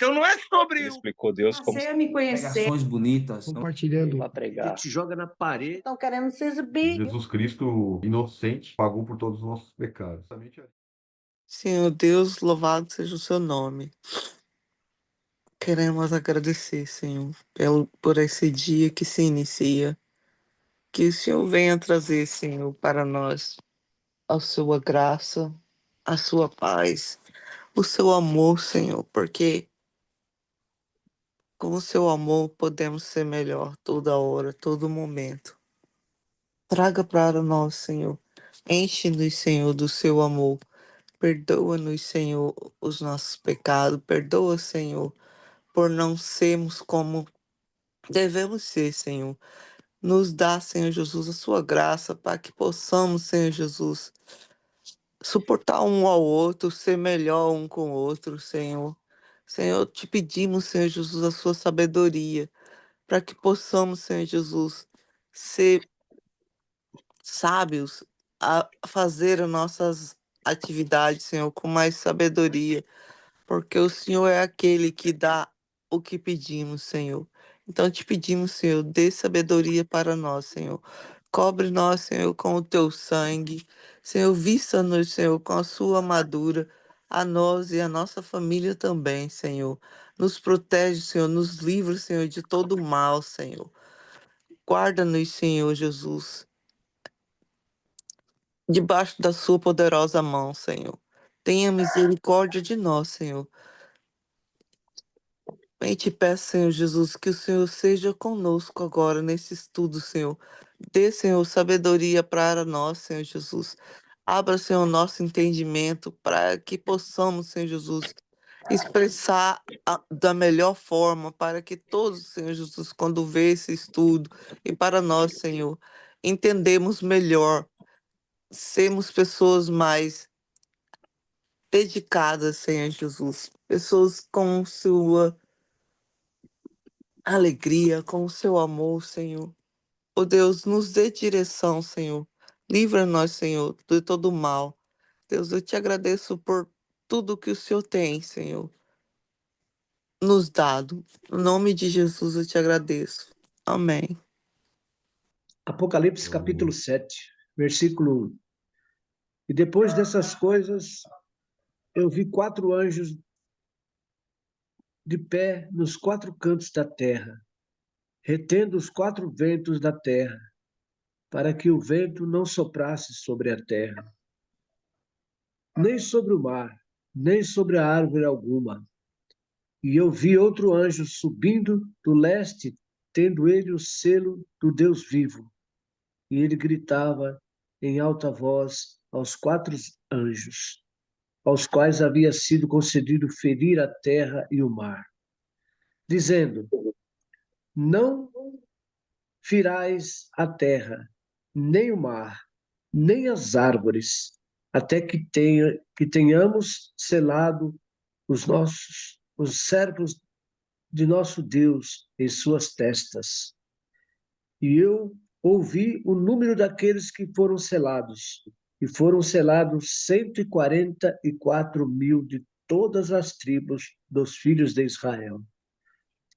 Então não é sobre Ele explicou Deus como Passei a me conhecer. Pregações bonitas. compartilhando. para ele pregar. te joga na parede. Estão querendo se exibir. Jesus Cristo, inocente, pagou por todos os nossos pecados. Senhor Deus, louvado seja o seu nome. Queremos agradecer, Senhor, por esse dia que se inicia. Que o Senhor venha trazer, Senhor, para nós a sua graça, a sua paz, o seu amor, Senhor, porque com o seu amor podemos ser melhor toda hora, todo momento. Traga para nós, Senhor. Enche-nos, Senhor, do seu amor. Perdoa-nos, Senhor, os nossos pecados. Perdoa, Senhor, por não sermos como devemos ser, Senhor. Nos dá, Senhor Jesus, a sua graça para que possamos, Senhor Jesus, suportar um ao outro, ser melhor um com o outro, Senhor. Senhor, te pedimos, Senhor Jesus, a sua sabedoria para que possamos, Senhor Jesus, ser sábios a fazer as nossas atividades, Senhor, com mais sabedoria, porque o Senhor é aquele que dá o que pedimos, Senhor. Então te pedimos, Senhor, dê sabedoria para nós, Senhor. Cobre nós, Senhor, com o teu sangue. Senhor, vista-nos, Senhor, com a sua armadura, a nós e a nossa família também, Senhor. Nos protege, Senhor, nos livra, Senhor, de todo mal, Senhor. Guarda-nos, Senhor Jesus, debaixo da sua poderosa mão, Senhor. Tenha misericórdia de nós, Senhor. Bem, te peço, Senhor Jesus, que o Senhor seja conosco agora nesse estudo, Senhor. Dê, Senhor, sabedoria para nós, Senhor Jesus. Abra, Senhor, nosso entendimento para que possamos, Senhor Jesus, expressar da melhor forma para que todos, Senhor Jesus, quando vê esse estudo e para nós, Senhor, entendemos melhor, sermos pessoas mais dedicadas, Senhor Jesus, pessoas com sua alegria, com o seu amor, Senhor. Ó Deus, nos dê direção, Senhor. Livra-nós, Senhor, de todo mal. Deus, eu te agradeço por tudo que o Senhor tem, Senhor, nos dado. No nome de Jesus eu te agradeço. Amém. Apocalipse capítulo 7, versículo 1. E depois dessas coisas, eu vi 4 anjos de pé nos 4 cantos da terra, retendo os 4 ventos da terra, para que o vento não soprasse sobre a terra, nem sobre o mar, nem sobre a árvore alguma. E eu vi outro anjo subindo do leste, tendo ele o selo do Deus vivo. E ele gritava em alta voz aos 4 anjos, aos quais havia sido concedido ferir a terra e o mar, dizendo: não firais a terra, nem o mar, nem as árvores, até que tenhamos selado os servos de nosso Deus em suas testas. E eu ouvi o número daqueles que foram selados, e foram selados 144.000 de todas as tribos dos filhos de Israel.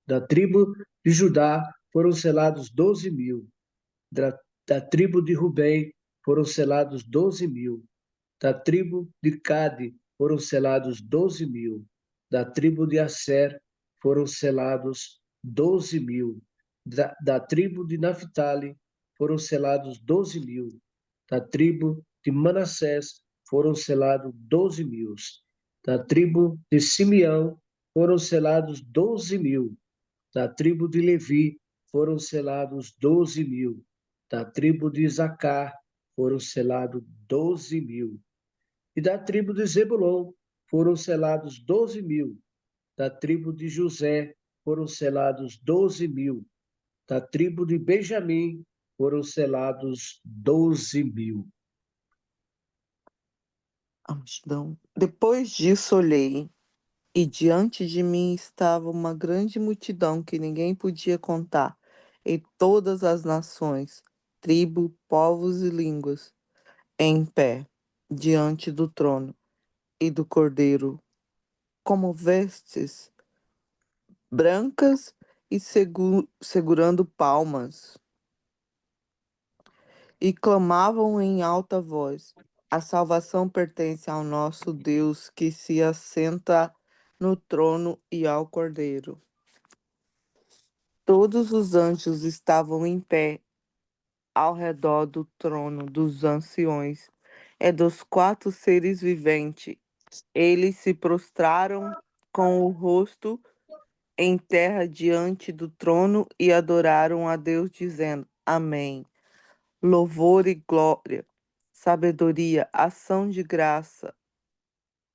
Da tribo de Judá foram selados 12.000, da tribo de Rubem foram selados 12.000, da tribo de Gade foram selados 12.000, da tribo de Asser foram selados 12.000, da tribo de Naphtali foram selados 12.000, da tribo de Manassés foram selados 12.000, da tribo de Simeão foram selados 12.000, da tribo de Levi foram selados 12.000, da tribo de Isacar foram selados 12.000, e da tribo de Zebulon foram selados 12.000, da tribo de José foram selados 12.000, da tribo de Benjamim foram selados 12.000. Depois disso olhei, e diante de mim estava uma grande multidão que ninguém podia contar, em todas as nações, tribos, povos e línguas, em pé, diante do trono e do Cordeiro, como vestes brancas e segurando palmas, e clamavam em alta voz: A salvação pertence ao nosso Deus que se assenta no trono e ao Cordeiro. Todos os anjos estavam em pé ao redor do trono dos anciões e dos quatro seres viventes. Eles se prostraram com o rosto em terra diante do trono e adoraram a Deus, dizendo: Amém. Louvor e glória, sabedoria, ação de graça,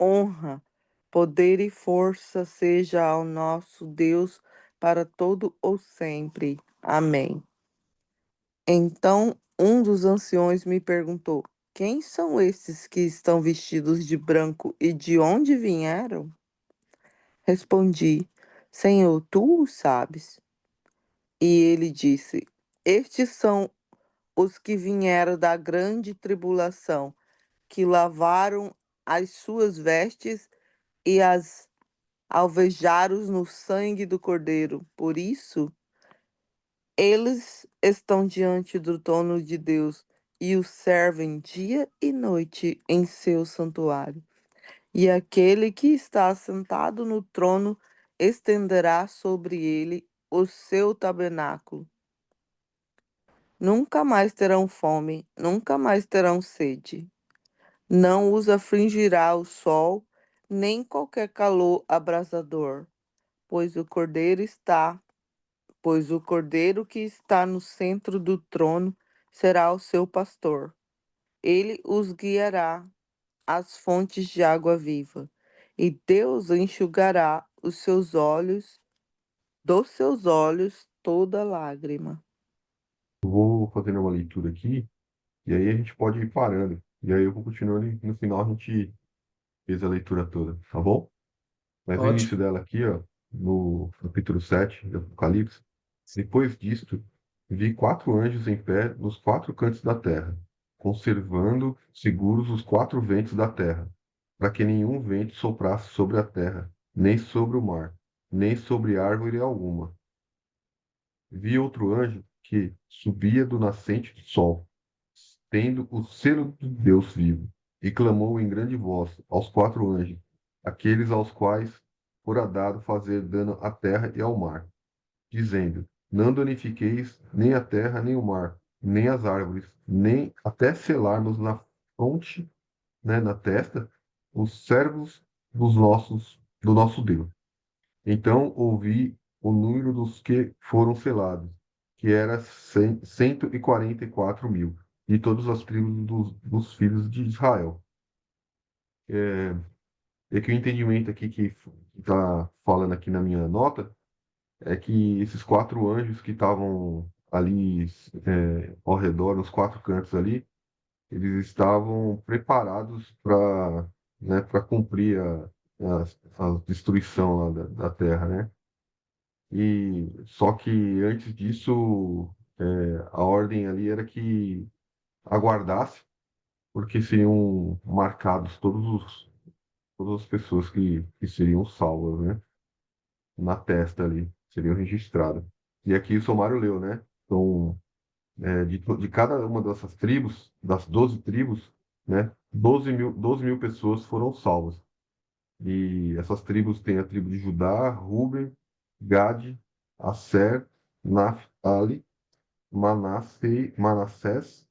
honra, poder e força seja ao nosso Deus para todo o sempre. Amém. Então um dos anciões me perguntou: Quem são esses que estão vestidos de branco e de onde vieram? Respondi: Senhor, tu o sabes. E ele disse: Estes são os que vieram da grande tribulação, que lavaram as suas vestes e as alvejaram no sangue do Cordeiro. Por isso, eles estão diante do trono de Deus e o servem dia e noite em seu santuário. E aquele que está sentado no trono estenderá sobre ele o seu tabernáculo. Nunca mais terão fome, nunca mais terão sede. Não os afligirá o sol, nem qualquer calor abrasador, pois o Cordeiro está, pois o Cordeiro que está no centro do trono será o seu pastor. Ele os guiará às fontes de água viva, e Deus enxugará dos seus olhos toda lágrima. Eu vou fazendo uma leitura aqui, e aí a gente pode ir parando. E aí eu vou continuando e no final a gente fez a leitura toda, tá bom? Mas o início Ótimo. dela aqui, ó, no capítulo 7 do Apocalipse, depois disto, vi quatro anjos em pé nos quatro cantos da terra, conservando seguros os quatro ventos da terra, para que nenhum vento soprasse sobre a terra, nem sobre o mar, nem sobre árvore alguma. Vi outro anjo que subia do nascente do sol, tendo o selo de Deus vivo, e clamou em grande voz aos quatro anjos, aqueles aos quais fora dado fazer dano à terra e ao mar, dizendo: Não danifiqueis nem a terra, nem o mar, nem as árvores, nem até selarmos na fronte, né, na testa, os servos do nosso Deus. Então ouvi o número dos que foram selados, que era 144.000, de todas as tribos dos filhos de Israel. É que o entendimento aqui que está falando aqui na minha nota é que esses quatro anjos que estavam ali ao redor, nos quatro cantos ali, eles estavam preparados para, né, para cumprir a destruição lá da terra, né? E só que antes disso, a ordem ali era que aguardasse, porque seriam marcados todas as pessoas que seriam salvas, né? Na testa ali, seriam registradas. E aqui o Somário leu, né? Então, de cada uma dessas tribos, das 12 tribos, né? 12.000 pessoas foram salvas. E essas tribos têm a tribo de Judá, Ruben, Gade, Asser, Naphtali, Manassés,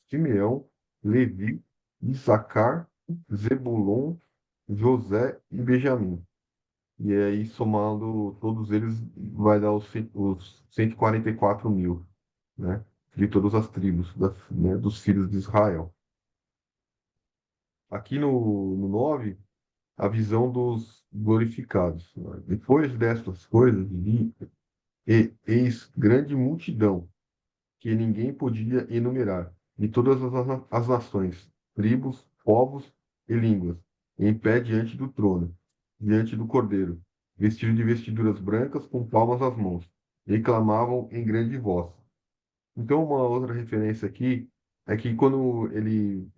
Simeão, Levi, Issacar, Zebulon, José e Benjamim. E aí, somando todos eles, vai dar os 144.000, né? De todas as tribos, né, dos filhos de Israel. Aqui no 9, a visão dos glorificados. Depois destas coisas, vi, e eis grande multidão, que ninguém podia enumerar, de todas as nações, tribos, povos e línguas, em pé diante do trono, diante do Cordeiro, vestidos de vestiduras brancas, com palmas nas mãos, e clamavam em grande voz. Então, uma outra referência aqui é que quando ele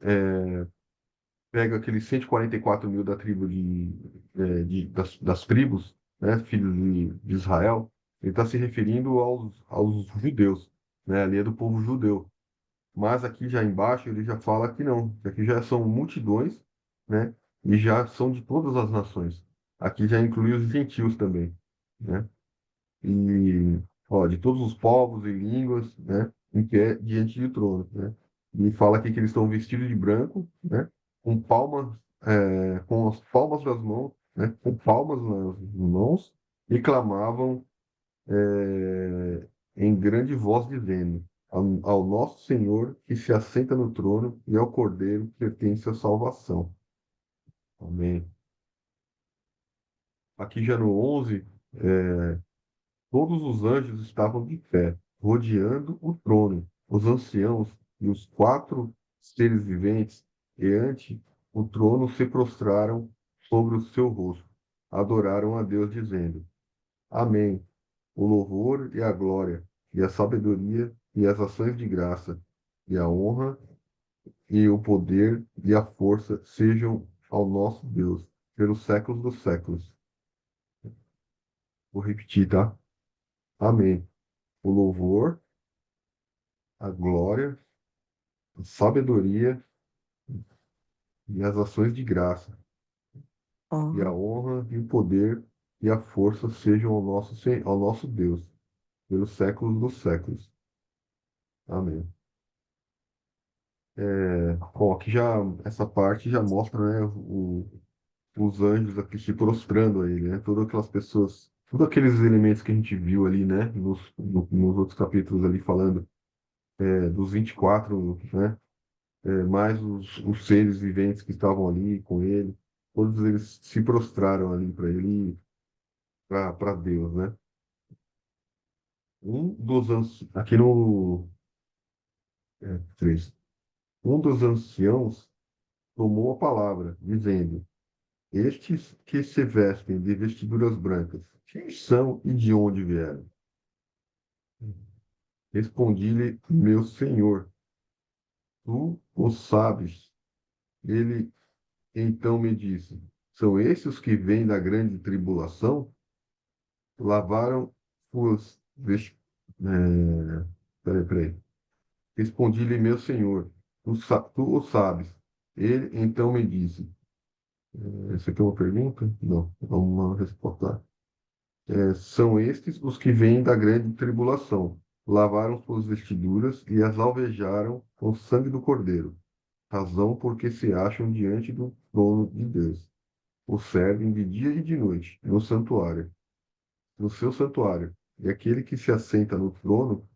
pega aqueles 144.000 da tribo das tribos, né, filhos de Israel, ele está se referindo aos judeus, né, ali é do povo judeu. Mas aqui já embaixo ele já fala que não, que aqui já são multidões, né, e já são de todas as nações. Aqui já inclui os gentios também, né? E ó, de todos os povos e línguas, né, em pé diante do trono, né? E fala aqui que eles estão vestidos de branco, né, com palmas, com as palmas das mãos, né, com palmas nas mãos e clamavam em grande voz dizendo: ao nosso Senhor que se assenta no trono e ao Cordeiro pertence a salvação. Amém. Aqui já no 11, todos os anjos estavam de pé, rodeando o trono, os anciãos e os quatro seres viventes, e ante o trono se prostraram sobre o seu rosto. Adoraram a Deus, dizendo: Amém. O louvor e a glória, e a sabedoria e as ações de graça, e a honra e o poder e a força sejam ao nosso Deus, pelos séculos dos séculos. Vou repetir, tá? Amém. O louvor, a glória, a sabedoria e as ações de graça, e a Aham. honra e o poder e a força sejam ao nosso Deus, pelos séculos dos séculos. Amém. Bom, aqui já, essa parte já mostra, né, os anjos aqui se prostrando a ele, né? Todas aquelas pessoas, todos aqueles elementos que a gente viu ali, né? Nos outros capítulos ali falando dos 24, né? Mais os seres viventes que estavam ali com ele, todos eles se prostraram ali para ele, para Deus, né? Aqui no 3, um dos anciãos tomou a palavra, dizendo: Estes que se vestem de vestiduras brancas, quem são e de onde vieram? Respondi-lhe: Meu senhor, tu o sabes. Ele então me disse: São esses os que vêm da grande tribulação? Lavaram suas vestiduras. Peraí. Respondi-lhe: Meu senhor, tu o sabes. Ele então me disse: Essa aqui é uma pergunta? Não, é uma resposta. São estes os que vêm da grande tribulação. Lavaram suas vestiduras e as alvejaram com o sangue do Cordeiro, razão porque se acham diante do trono de Deus. O servem de dia e de noite, no santuário, no seu santuário. E aquele que se assenta no trono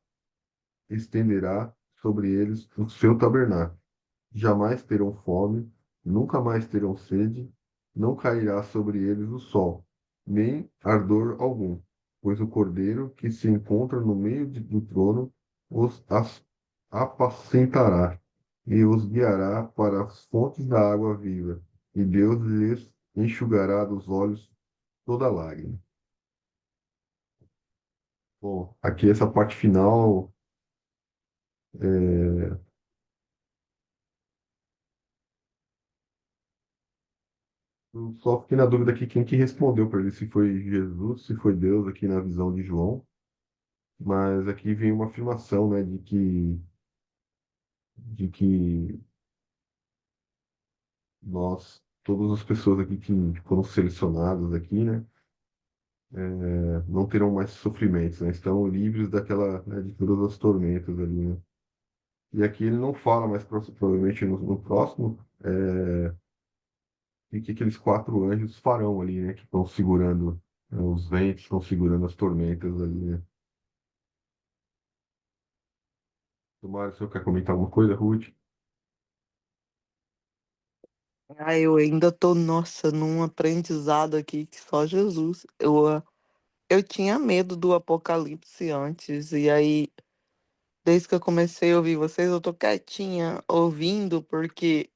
estenderá sobre eles o seu tabernáculo. Jamais terão fome, nunca mais terão sede, não cairá sobre eles o sol, nem ardor algum, pois o Cordeiro que se encontra no meio do trono apacentará e os guiará para as fontes da água viva, e Deus lhes enxugará dos olhos toda lágrima. Bom, aqui essa parte final, é, eu só fiquei na dúvida aqui quem que respondeu para ele, se foi Jesus, se foi Deus aqui na visão de João. Mas aqui vem uma afirmação, né, de que nós, todas as pessoas aqui que foram selecionadas aqui, né, não terão mais sofrimentos, né, estão livres daquela, né, de todas as tormentas ali, né. E aqui ele não fala, mas provavelmente no próximo, o que aqueles quatro anjos farão ali, né, que estão segurando, os ventos, estão segurando as tormentas ali, né. Tomara, o senhor quer comentar alguma coisa, Ruth? Ah, eu ainda tô, nossa, num aprendizado aqui que só Jesus. Eu tinha medo do apocalipse antes, e aí, desde que eu comecei a ouvir vocês, eu tô quietinha ouvindo, porque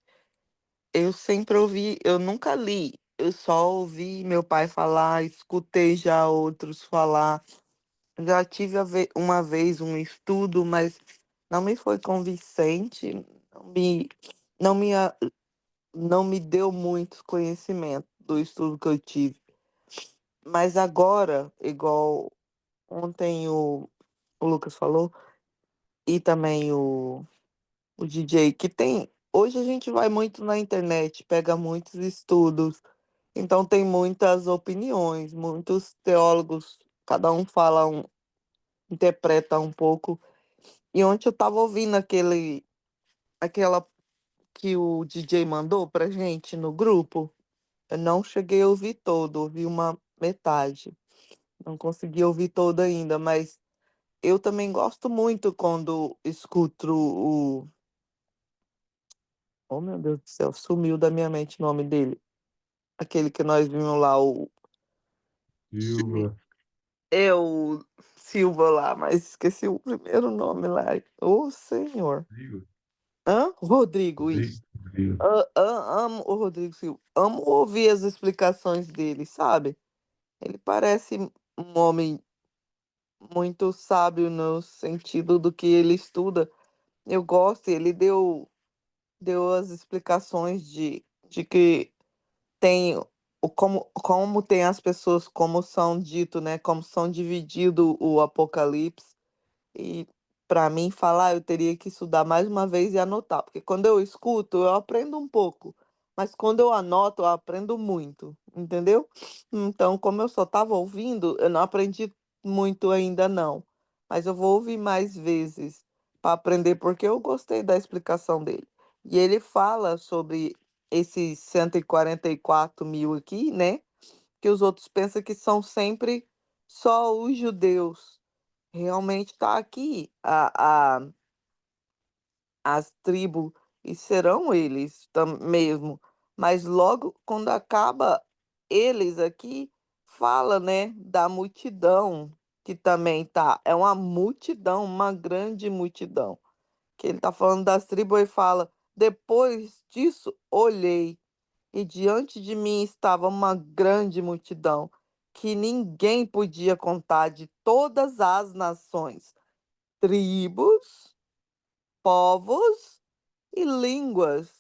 eu sempre ouvi, eu nunca li, eu só ouvi meu pai falar, escutei já outros falar. Já tive uma vez um estudo, mas não me foi convincente, não me, não me, não me deu muito conhecimento do estudo que eu tive. Mas agora, igual ontem o Lucas falou, e também o DJ, que tem. Hoje a gente vai muito na internet, pega muitos estudos, então tem muitas opiniões, muitos teólogos, cada um fala interpreta um pouco. E ontem eu tava ouvindo aquela que o DJ mandou pra gente no grupo. Eu não cheguei a ouvir todo, ouvi uma metade. Não consegui ouvir todo ainda, mas eu também gosto muito quando escuto o. Oh, meu Deus do céu, sumiu da minha mente o nome dele. Aquele que nós vimos lá, o. Silva. É o Silva lá, mas esqueci o primeiro nome lá. Ô, senhor. Rodrigo. Hã? Rodrigo, isso. Rodrigo. Amo o Rodrigo Silva. Amo ouvir as explicações dele, sabe? Ele parece um homem muito sábio no sentido do que ele estuda. Eu gosto, ele deu as explicações de que tem como tem as pessoas, como são dito, né? Como são dividido o Apocalipse. E para mim falar, eu teria que estudar mais uma vez e anotar, porque quando eu escuto, eu aprendo um pouco, mas quando eu anoto, eu aprendo muito, entendeu? Então, como eu só estava ouvindo, eu não aprendi muito ainda não, mas eu vou ouvir mais vezes para aprender, porque eu gostei da explicação dele. E ele fala sobre esses 144.000 aqui, né? Que os outros pensam que são sempre só os judeus. Realmente está aqui as tribos, e serão eles mesmo. Mas logo quando acaba eles aqui, fala, né, da multidão que também tá. É uma multidão, uma grande multidão. Que ele está falando das tribos e fala: depois disso, olhei, e diante de mim estava uma grande multidão, que ninguém podia contar, de todas as nações, tribos, povos e línguas.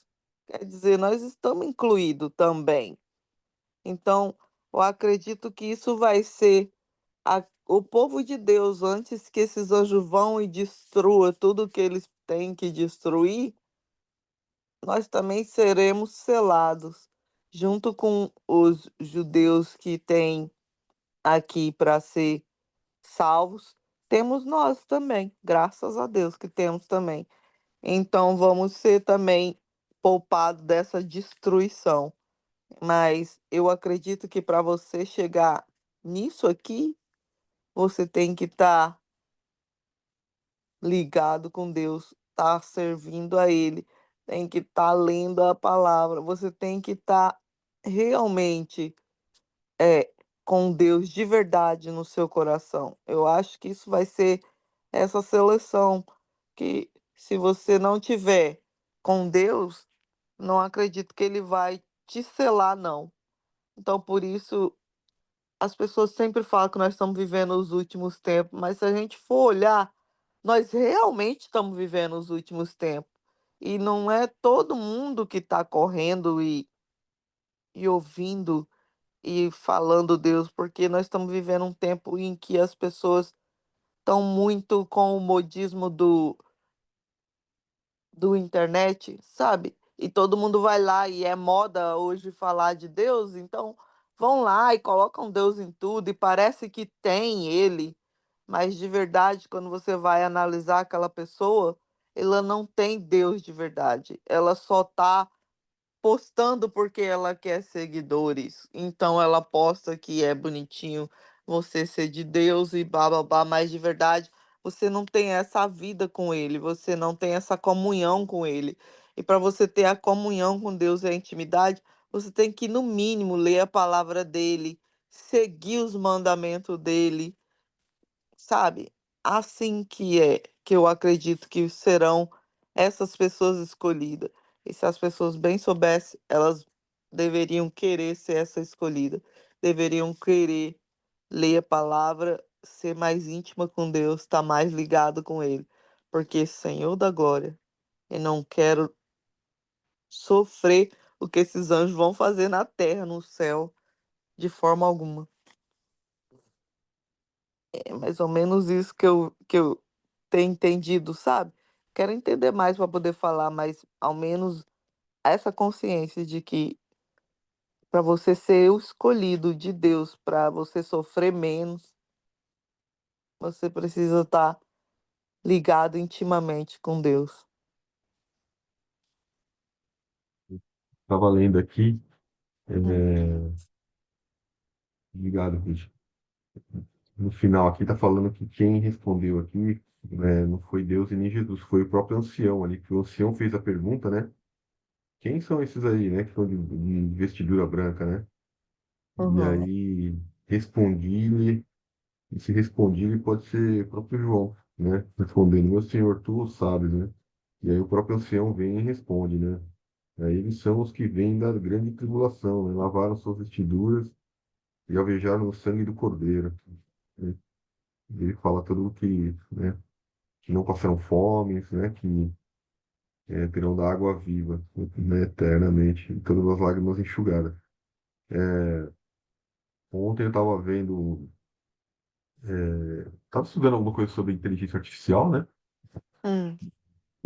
Quer dizer, nós estamos incluídos também. Então, eu acredito que isso vai ser o povo de Deus, antes que esses anjos vão e destrua tudo que eles têm que destruir, nós também seremos selados, junto com os judeus que têm aqui para ser salvos, temos nós também, graças a Deus que temos também. Então vamos ser também poupados dessa destruição. Mas eu acredito que para você chegar nisso aqui, você tem que estar ligado com Deus, estar servindo a Ele, tem que estar lendo a palavra, você tem que estar realmente é, com Deus de verdade no seu coração. Eu acho que isso vai ser essa seleção, que se você não tiver com Deus, não acredito que Ele vai te selar, não. Então, por isso, as pessoas sempre falam que nós estamos vivendo os últimos tempos, mas se a gente for olhar, nós realmente estamos vivendo os últimos tempos. E não é todo mundo que está correndo e ouvindo e falando Deus, porque nós estamos vivendo um tempo em que as pessoas estão muito com o modismo do internet, sabe? E todo mundo vai lá e é moda hoje falar de Deus, então vão lá e colocam Deus em tudo e parece que tem ele, mas de verdade, quando você vai analisar aquela pessoa, ela não tem Deus de verdade. Ela só tá postando porque ela quer seguidores. Então ela posta que é bonitinho você ser de Deus e bababá, mas de verdade você não tem essa vida com ele, você não tem essa comunhão com ele. E para você ter a comunhão com Deus e a intimidade, você tem que, no mínimo, ler a palavra dele, seguir os mandamentos dele, sabe? Assim que eu acredito que serão essas pessoas escolhidas. E se as pessoas bem soubessem, elas deveriam querer ser essa escolhida, deveriam querer ler a palavra, ser mais íntima com Deus, estar mais ligado com Ele. Porque, Senhor da glória, eu não quero sofrer o que esses anjos vão fazer na terra, no céu, de forma alguma. É mais ou menos isso que eu tenho entendido, sabe? Quero entender mais para poder falar, mas ao menos essa consciência de que para você ser o escolhido de Deus, para você sofrer menos, você precisa estar ligado intimamente com Deus. Estava lendo aqui, Uhum. obrigado, Rich. No final aqui está falando que quem respondeu aqui não foi Deus e nem Jesus, foi o próprio ancião ali, que o ancião fez a pergunta, né? Quem são esses aí, né, que estão de vestidura branca, né? E Uhum. aí respondi-lhe, e se respondi-lhe pode ser o próprio João, né? Respondendo, meu senhor, tu o sabes, né? E aí o próprio ancião vem e responde, né? Aí eles são os que vêm da grande tribulação, né? Lavaram suas vestiduras e alvejaram o sangue do Cordeiro, né? Ele fala tudo que, né, que não passaram fome, né, que terão da água viva, né, eternamente, e todas as lágrimas enxugadas. Ontem eu estava vendo, estava estudando alguma coisa sobre inteligência artificial, né, Hum.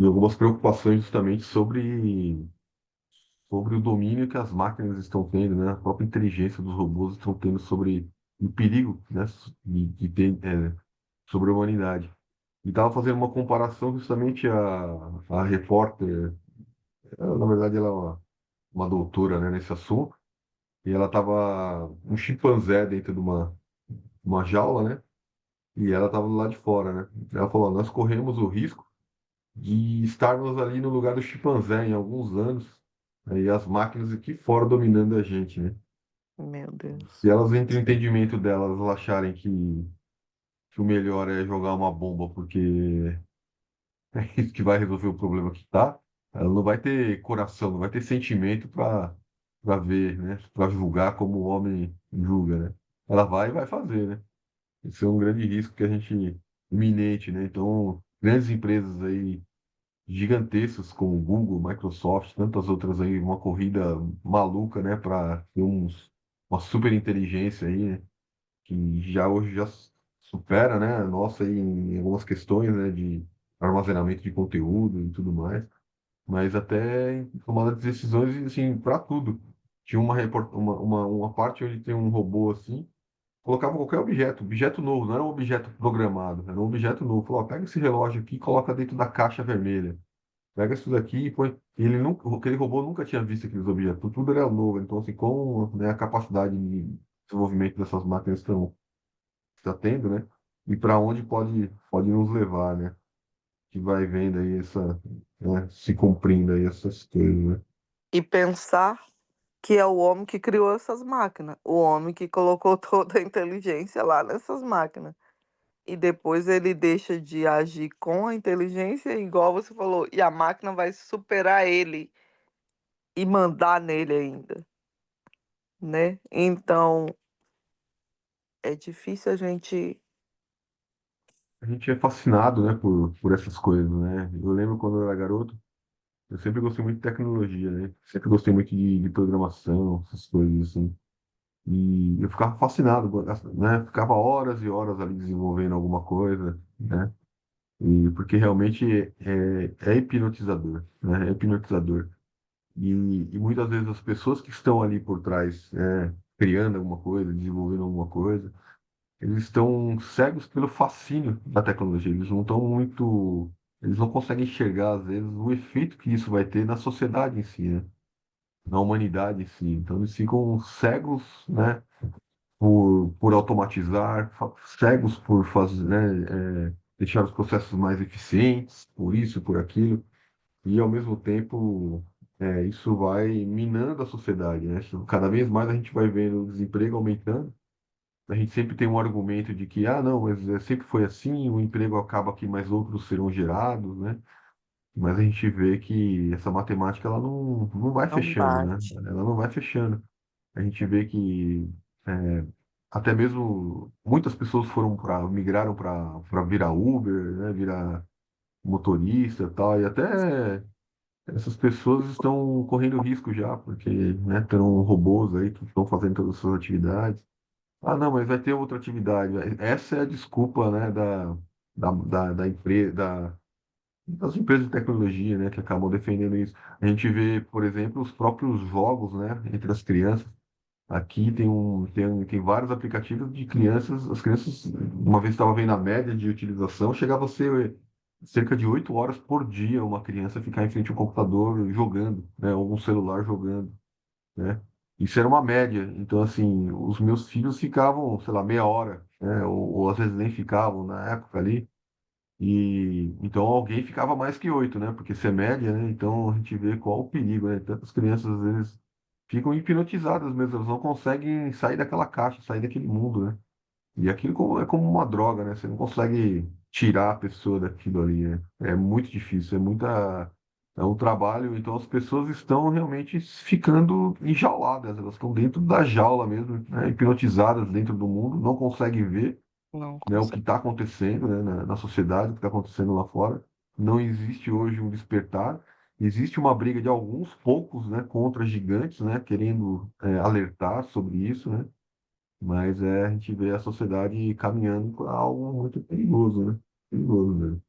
e algumas preocupações justamente sobre o domínio que as máquinas estão tendo, né, a própria inteligência dos robôs estão tendo sobre o perigo, né, que tem sobre a humanidade. E estava fazendo uma comparação justamente a repórter. Na verdade, ela é uma doutora, né, nesse assunto, e ela tava um chimpanzé dentro de uma jaula, né, e ela tava do lado de fora, né. Ela falou: "Nós corremos o risco de estarmos ali no lugar do chimpanzé em alguns anos, né, e as máquinas aqui fora dominando a gente, né. Meu Se Deus. elas, entre o entendimento delas, elas acharem que o melhor é jogar uma bomba porque é isso que vai resolver o problema que tá, ela não vai ter coração, não vai ter sentimento para ver, né? Para julgar como o homem julga, né? Ela vai e vai fazer, né? Isso é um grande risco que a gente iminente, né? Então, grandes empresas aí gigantescas como Google, Microsoft, tantas outras aí, uma corrida maluca, né? Para ter uma super inteligência aí, né? Que já hoje já supera, né, a nossa aí em algumas questões, né, de armazenamento de conteúdo e tudo mais, mas até em tomada de decisões, assim, para tudo. Tinha uma parte onde tem um robô assim, colocava qualquer objeto novo, não era um objeto programado, era um objeto novo. Falou: "Ó, pega esse relógio aqui e coloca dentro da caixa vermelha. Pega isso daqui e põe." Ele nunca, aquele robô nunca tinha visto aqueles objetos, tudo era novo. Então, assim, como, né, a capacidade de desenvolvimento dessas máquinas está tendo, né? E para onde pode nos levar, né? Que vai vendo aí né, se cumprindo aí essas coisas, né? E pensar que é o homem que criou essas máquinas, o homem que colocou toda a inteligência lá nessas máquinas. E depois ele deixa de agir com a inteligência, igual você falou, e a máquina vai superar ele e mandar nele ainda, né? Então, é difícil a gente. A gente é fascinado, né, por essas coisas, né? Eu lembro quando eu era garoto, eu sempre gostei muito de tecnologia, né? Sempre gostei muito de programação, essas coisas assim. E eu ficava fascinado, né? Ficava horas e horas ali desenvolvendo alguma coisa, né? E porque realmente é hipnotizador, né? É hipnotizador. E muitas vezes as pessoas que estão ali por trás, criando alguma coisa, desenvolvendo alguma coisa, eles estão cegos pelo fascínio da tecnologia. Eles não estão muito, eles não conseguem enxergar às vezes o efeito que isso vai ter na sociedade em si, né? Na humanidade em si. Então eles ficam cegos, né? Por automatizar, cegos por fazer, né? Deixar os processos mais eficientes, por isso, por aquilo. E ao mesmo tempo, isso vai minando a sociedade, né? Cada vez mais a gente vai vendo o desemprego aumentando. A gente sempre tem um argumento de que, ah, não, mas sempre foi assim, o emprego acaba aqui, mas outros serão gerados, né? Mas a gente vê que essa matemática ela não vai Não fechando, né? bate. Ela não vai fechando. A gente vê que é, até mesmo muitas pessoas migraram para virar Uber, né? Virar motorista e tal, e até essas pessoas estão correndo risco já, porque, né, terão robôs aí que estão fazendo todas as suas atividades. Ah, não, mas vai ter outra atividade. Essa é a desculpa, né, da empresa, das empresas de tecnologia, né, que acabam defendendo isso. A gente vê, por exemplo, os próprios jogos, né, entre as crianças. Aqui tem vários aplicativos de crianças. As crianças, uma vez estava vendo a média de utilização, chegava a ser cerca de 8 horas por dia uma criança ficar em frente ao computador jogando, né, ou um celular jogando, né? Isso era uma média. Então, assim, os meus filhos ficavam, sei lá, meia hora, né, ou às vezes nem ficavam na época ali. E então alguém ficava mais que 8, né? Porque se é média, né? Então a gente vê qual o perigo, né? Tantas crianças às vezes ficam hipnotizadas mesmo, elas não conseguem sair daquela caixa, sair daquele mundo, né? E aquilo é como uma droga, né? Você não consegue tirar a pessoa daquilo ali, né? É muito difícil, é um trabalho. Então as pessoas estão realmente ficando enjauladas, elas estão dentro da jaula mesmo, né? Hipnotizadas dentro do mundo, não conseguem ver, Não né, o que consegue. está acontecendo, né, na sociedade, o que está acontecendo lá fora. Não existe hoje um despertar. Existe uma briga de alguns poucos, né, contra gigantes, né, querendo alertar sobre isso, né? Mas a gente vê a sociedade caminhando para algo muito perigoso, né? Perigoso mesmo.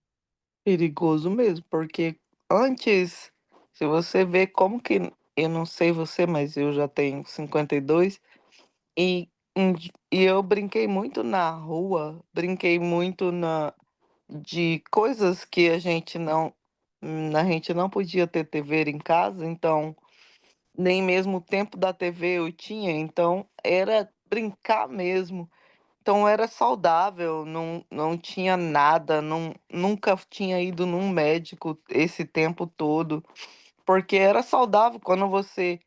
Perigoso mesmo, porque antes, se você vê como que, eu não sei você, mas eu já tenho 52 e, e eu brinquei muito na rua, brinquei muito de coisas que a gente não podia ter TV em casa, então nem mesmo o tempo da TV eu tinha, então era brincar mesmo. Então era saudável, não tinha nada, nunca tinha ido num médico esse tempo todo, porque era saudável. Quando você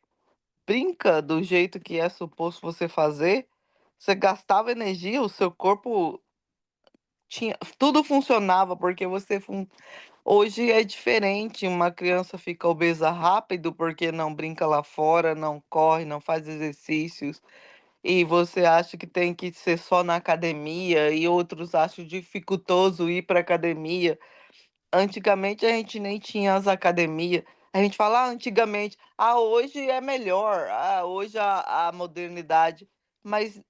brinca do jeito que é suposto você fazer, você gastava energia, o seu corpo tinha, tudo funcionava, porque hoje é diferente, uma criança fica obesa rápido porque não brinca lá fora, não corre, não faz exercícios. E você acha que tem que ser só na academia, e outros acham dificultoso ir para academia. Antigamente a gente nem tinha as academias. A gente fala, antigamente, hoje é melhor, hoje a modernidade. Mas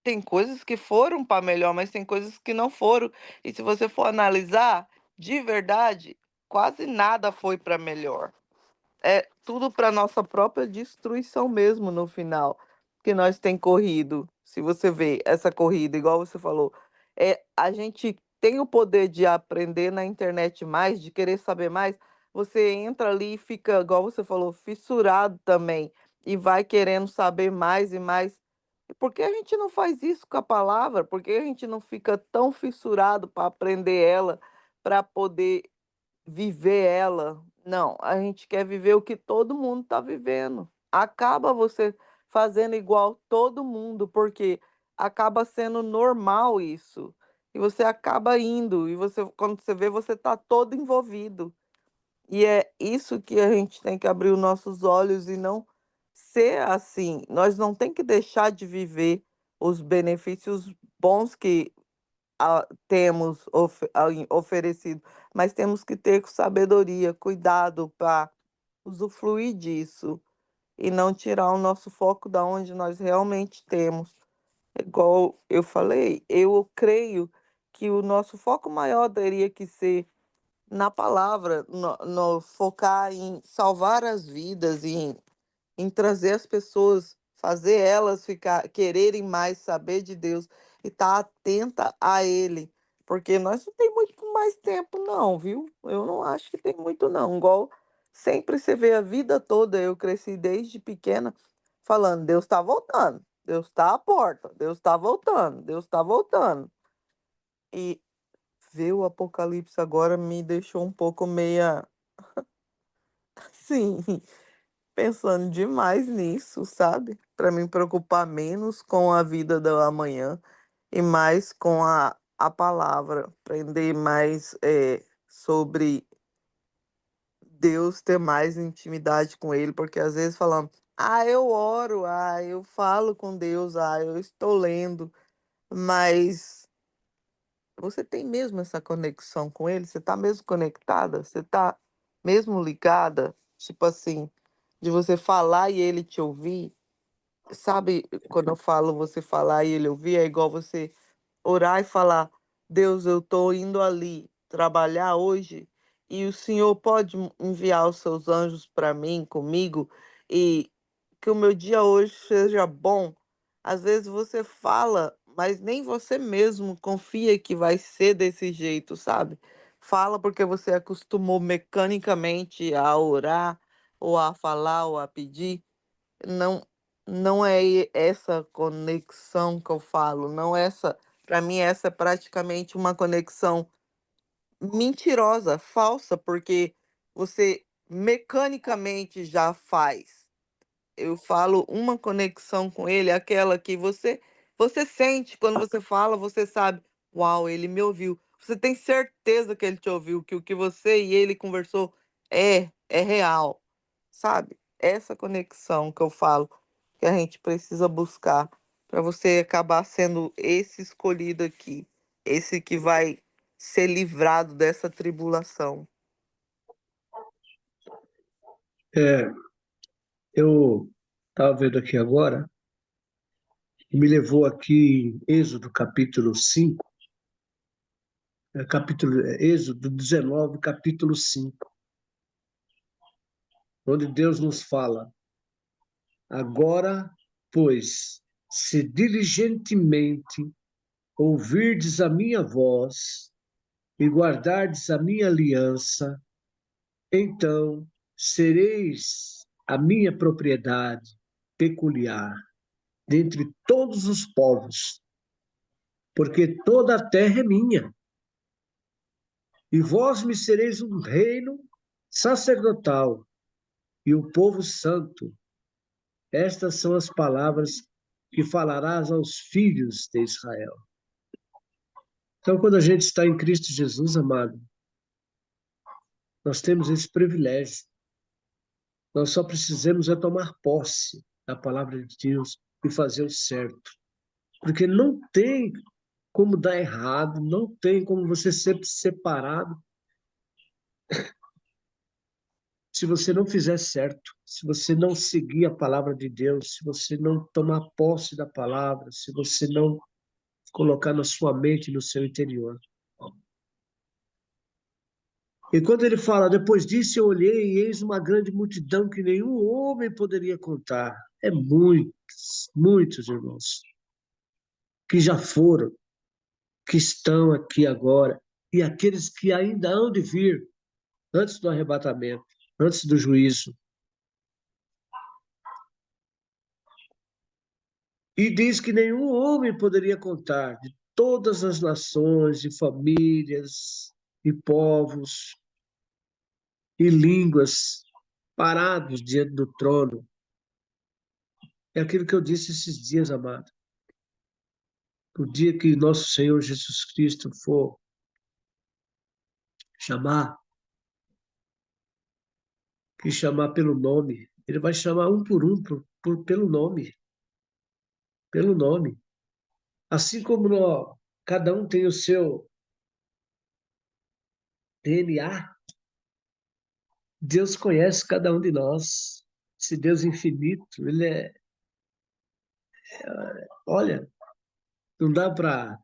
tem coisas que foram para melhor, mas tem coisas que não foram. E se você for analisar, de verdade, quase nada foi para melhor. É tudo para nossa própria destruição mesmo no final, que nós tem corrido. Se você vê essa corrida, igual você falou, a gente tem o poder de aprender na internet mais, de querer saber mais. Você entra ali e fica, igual você falou, fissurado também e vai querendo saber mais e mais. E por que a gente não faz isso com a palavra? Por que a gente não fica tão fissurado para aprender ela, para poder viver ela? Não, a gente quer viver o que todo mundo está vivendo. Acaba você fazendo igual todo mundo, porque acaba sendo normal isso. E você acaba indo, e você, quando você vê, você está todo envolvido. E é isso que a gente tem que abrir os nossos olhos e não ser assim. Nós não tem que deixar de viver os benefícios bons que temos oferecido, mas temos que ter sabedoria, cuidado para usufruir disso e não tirar o nosso foco da onde nós realmente temos. Igual eu falei, eu creio que o nosso foco maior teria que ser na palavra, no focar em salvar as vidas, em trazer as pessoas, fazer elas quererem mais saber de Deus e estar atenta a Ele, porque nós não tem muito mais tempo não, viu? Eu não acho que tem muito não, igual sempre você vê a vida toda, eu cresci desde pequena falando, Deus está voltando, Deus está à porta, Deus está voltando, Deus está voltando. E ver o Apocalipse agora me deixou um pouco meia, sim, pensando demais nisso, sabe? Para me preocupar menos com a vida do amanhã e mais com a palavra, aprender mais sobre Deus, ter mais intimidade com Ele, porque às vezes falamos, eu oro, eu falo com Deus, eu estou lendo, mas você tem mesmo essa conexão com Ele? Você está mesmo conectada? Você está mesmo ligada? Tipo assim, de você falar e Ele te ouvir? sabe, quando eu falo você falar e ele ouvir, é igual você orar e falar: Deus, eu estou indo ali trabalhar hoje e o Senhor pode enviar os seus anjos para mim, comigo, e que o meu dia hoje seja bom. Às vezes você fala, mas nem você mesmo confia que vai ser desse jeito, sabe? Fala porque você acostumou mecanicamente a orar, ou a falar, ou a pedir. Não, não é essa conexão que eu falo, não essa. Para mim, essa é praticamente uma conexão mentirosa, falsa, porque você mecanicamente já faz. Eu falo uma conexão com ele, aquela que você sente quando você fala, você sabe, uau, ele me ouviu. Você tem certeza que ele te ouviu, que o que você e ele conversou é real, sabe? Essa conexão que eu falo que a gente precisa buscar para você acabar sendo esse escolhido aqui, esse que vai ser livrado dessa tribulação. É, eu estava vendo aqui agora, me levou aqui em Êxodo capítulo 5, Êxodo 19, capítulo 5, onde Deus nos fala: agora, pois, se diligentemente ouvirdes a minha voz e guardardes a minha aliança, então sereis a minha propriedade peculiar dentre todos os povos, porque toda a terra é minha. E vós me sereis um reino sacerdotal e o povo santo. Estas são as palavras que falarás aos filhos de Israel. Então, quando a gente está em Cristo Jesus, amado, nós temos esse privilégio. Nós só precisamos é tomar posse da palavra de Deus e fazer o certo. Porque não tem como dar errado, não tem como você ser separado se você não fizer certo, se você não seguir a palavra de Deus, se você não tomar posse da palavra, se você não colocar na sua mente, no seu interior. E quando ele fala, depois disso eu olhei e eis uma grande multidão que nenhum homem poderia contar. É muitos, muitos irmãos, que já foram, que estão aqui agora, e aqueles que ainda hão de vir antes do arrebatamento, antes do juízo. E diz que nenhum homem poderia contar de todas as nações, e famílias, e povos, e línguas parados diante do trono. É aquilo que eu disse esses dias, amado. O dia que nosso Senhor Jesus Cristo for chamar, que chamar pelo nome, ele vai chamar um por um pelo nome, pelo nome. Assim como cada um tem o seu DNA, Deus conhece cada um de nós. Esse Deus infinito, ele olha, não dá para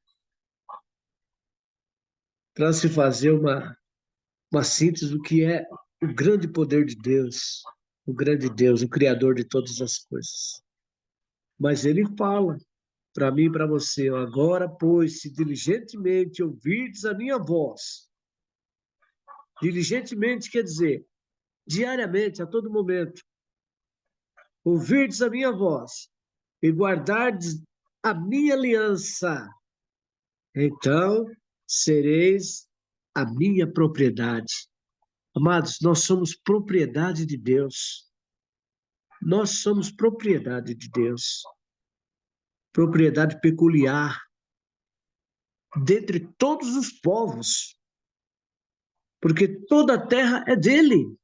se fazer uma síntese do que é o grande poder de Deus, o grande Deus, o Criador de todas as coisas. Mas ele fala para mim e para você: agora, pois, se diligentemente ouvirdes a minha voz, diligentemente quer dizer diariamente, a todo momento, ouvirdes a minha voz e guardardes a minha aliança, então sereis a minha propriedade. Amados, nós somos propriedade de Deus. Nós somos propriedade de Deus. Propriedade peculiar dentre todos os povos, porque toda a terra é dele.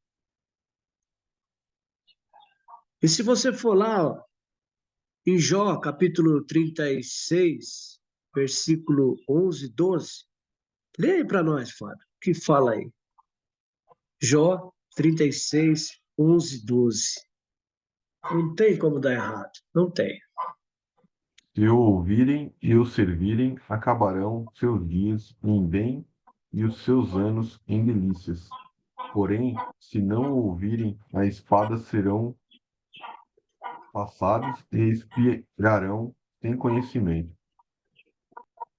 E se você for lá, ó, em Jó, capítulo 36, versículo 11, 12, lê aí para nós, Fábio, o que fala aí? Jó 36, 11, 12. Não tem como dar errado. Não tem. Se o ouvirem e o servirem, acabarão seus dias em bem e os seus anos em delícias. Porém, se não o ouvirem, a espada serão passados e expirarão sem conhecimento.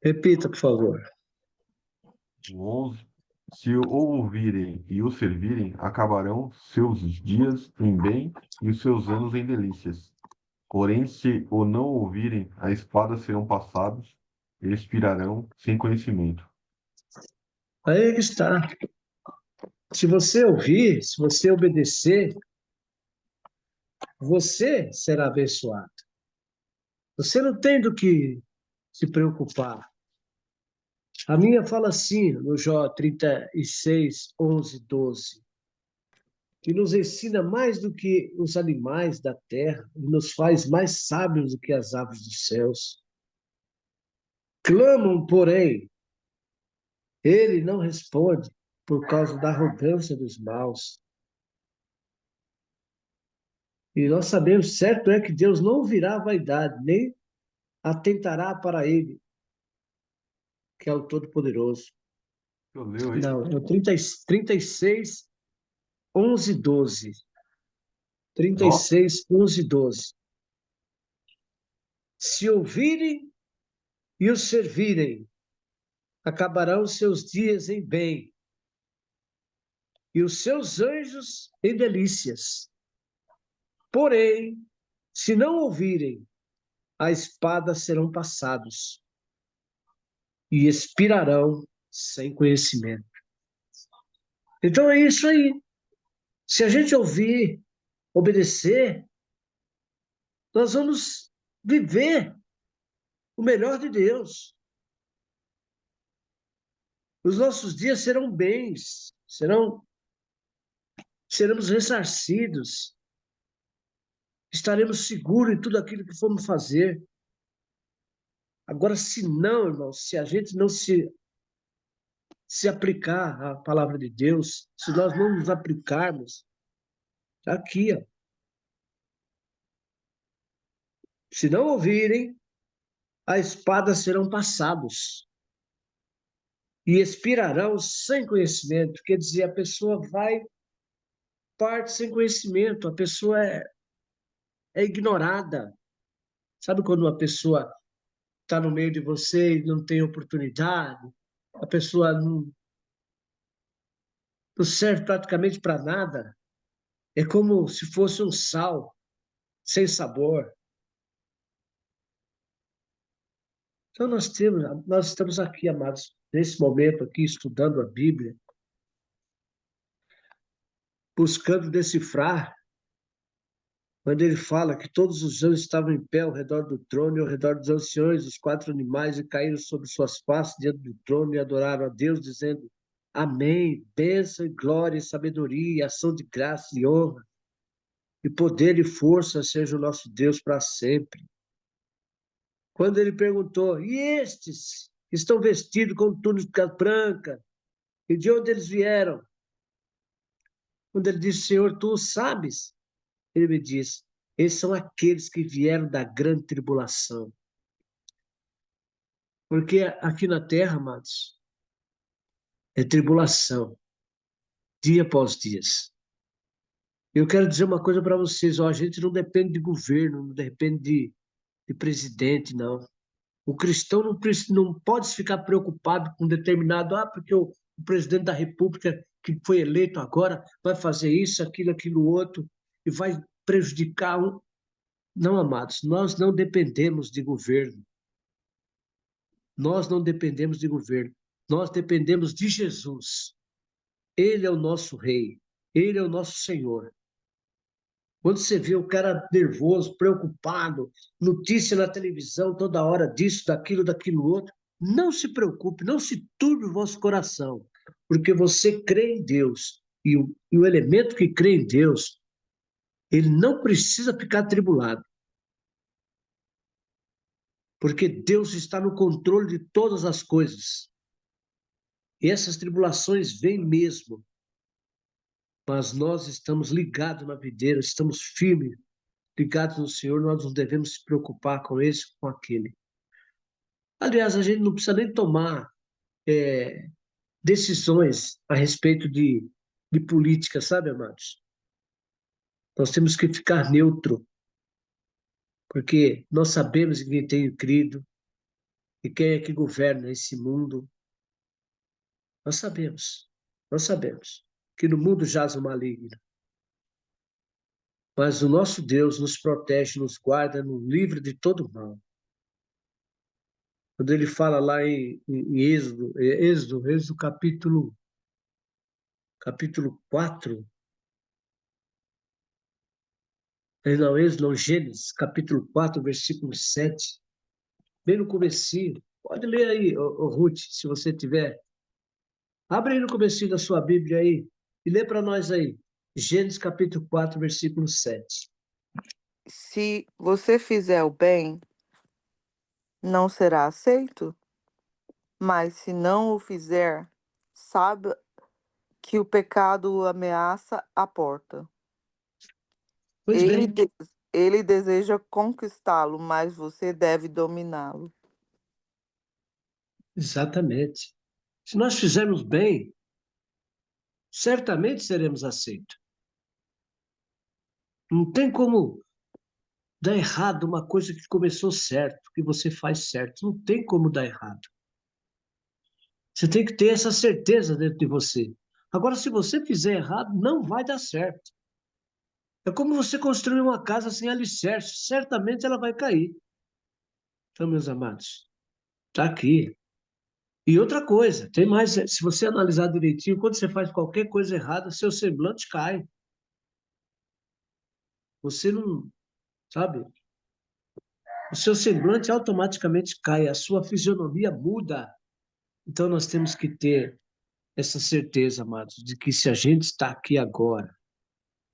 Repita, por favor. O 11. Se o ouvirem e o servirem, acabarão seus dias em bem e os seus anos em delícias. Porém, se o não ouvirem, a espada serão passados e expirarão sem conhecimento. Aí que está. Se você ouvir, se você obedecer, você será abençoado. Você não tem do que se preocupar. A minha fala assim, no Jó 36, 11, 12, que nos ensina mais do que os animais da terra, e nos faz mais sábios do que as aves dos céus. Clamam, porém, ele não responde por causa da arrogância dos maus. E nós sabemos, certo é que Deus não ouvirá a vaidade, nem atentará para ele, que é o Todo-Poderoso. Eu leio aí? Não, é o 36, 11, 12. Ó, 36, 11, 12. Se ouvirem e os servirem, acabarão seus dias em bem, e os seus anjos em delícias. Porém, se não ouvirem, a espada serão passados, e expirarão sem conhecimento. Então é isso aí. Se a gente ouvir, obedecer, nós vamos viver o melhor de Deus. Os nossos dias serão bens, seremos ressarcidos, estaremos seguros em tudo aquilo que formos fazer. Agora, se não, irmão, se a gente não se aplicar à palavra de Deus, se nós não nos aplicarmos, tá aqui, ó. Se não ouvirem, a espada serão passados e expirarão sem conhecimento. Quer dizer, a pessoa vai parte sem conhecimento, a pessoa é ignorada. Sabe quando uma pessoa está no meio de você e não tem oportunidade? A pessoa não serve praticamente para nada. É como se fosse um sal sem sabor. Então nós estamos aqui, amados, nesse momento aqui, estudando a Bíblia, buscando decifrar, quando ele fala que todos os anjos estavam em pé ao redor do trono e ao redor dos anciões, os quatro animais, e caíram sobre suas faces diante do trono e adoraram a Deus, dizendo: Amém, bênção e glória e sabedoria, e ação de graça e honra, e poder e força seja o nosso Deus para sempre. Quando ele perguntou: E estes que estão vestidos com túnica branca, e de onde eles vieram? Quando ele disse: Senhor, tu o sabes. Ele me diz: esses são aqueles que vieram da grande tribulação. Porque aqui na terra, amados, é tribulação, dia após dia. Eu quero dizer uma coisa para vocês: ó, a gente não depende de governo, não depende de presidente, não. O cristão não pode ficar preocupado com determinado, porque o presidente da República que foi eleito agora vai fazer isso, aquilo outro, e vai prejudicar um. Não, amados, nós não dependemos de governo. Nós não dependemos de governo. Nós dependemos de Jesus. Ele é o nosso rei. Ele é o nosso Senhor. Quando você vê o cara nervoso, preocupado, notícia na televisão toda hora disso, daquilo outro, não se preocupe, não se turbe o vosso coração, porque você crê em Deus. E o elemento que crê em Deus, ele não precisa ficar atribulado, porque Deus está no controle de todas as coisas. E essas tribulações vêm mesmo, mas nós estamos ligados na videira, estamos firmes ligados no Senhor, nós não devemos se preocupar com esse, com aquele. Aliás, a gente não precisa nem tomar decisões a respeito de política, sabe, amados? Nós temos que ficar neutro, porque nós sabemos em quem tem crido e quem é que governa esse mundo. Nós sabemos que no mundo jaz o maligno, mas o nosso Deus nos protege, nos guarda, nos livra de todo mal. Quando ele fala lá em Êxodo capítulo 4, não, Gênesis, capítulo 4, versículo 7, bem no comecinho. Pode ler aí, Ruth, se você tiver. Abre aí no comecinho da sua Bíblia aí e lê para nós aí. Gênesis capítulo 4, versículo 7. Se você fizer o bem, não será aceito, mas se não o fizer, saiba que o pecado o ameaça a porta. Pois Ele, bem, de- ele deseja conquistá-lo, mas você deve dominá-lo. exatamente. Se nós fizermos bem, certamente seremos aceitos. Não tem como dar errado uma coisa que começou certo, que você faz certo. Não tem como dar errado. Você tem que ter essa certeza dentro de você. Agora, se você fizer errado, não vai dar certo. É como você construir uma casa sem alicerce. Certamente ela vai cair. Então, meus amados, está aqui. E outra coisa, tem mais, se você analisar direitinho, quando você faz qualquer coisa errada, seu semblante cai. Você não, sabe? O seu semblante automaticamente cai, a sua fisionomia muda. Então nós temos que ter essa certeza, amados, de que se a gente está aqui agora,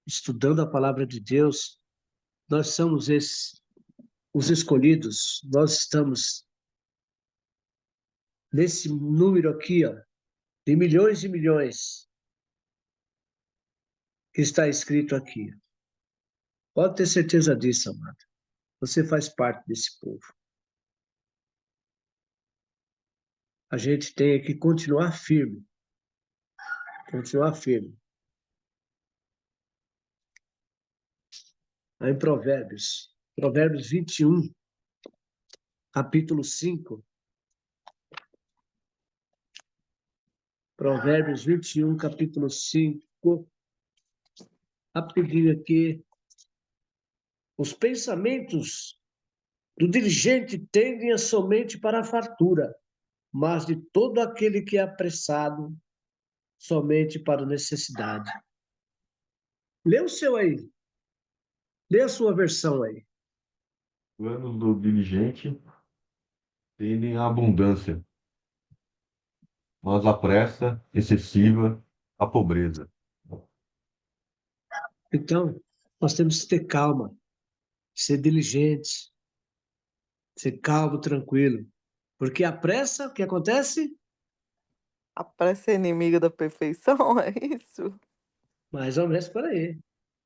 estudando a palavra de Deus, nós somos os escolhidos, nós estamos nesse número aqui, ó, de milhões e milhões que está escrito aqui. Pode ter certeza disso, amado. Você faz parte desse povo. A gente tem que continuar firme. Continuar firme. Aí em Provérbios 21, capítulo 5. Provérbios 21, capítulo 5. Rapidinho aqui. Os pensamentos do diligente tendem somente para a fartura, mas de todo aquele que é apressado, somente para a necessidade. Lê o seu aí. Lê a sua versão aí. Planos do diligente tendem à abundância, mas a pressa excessiva à pobreza. Então, nós temos que ter calma, ser diligente, ser calmo, tranquilo. Porque a pressa, o que acontece? A pressa é inimiga da perfeição, é isso? Mais ou menos por aí.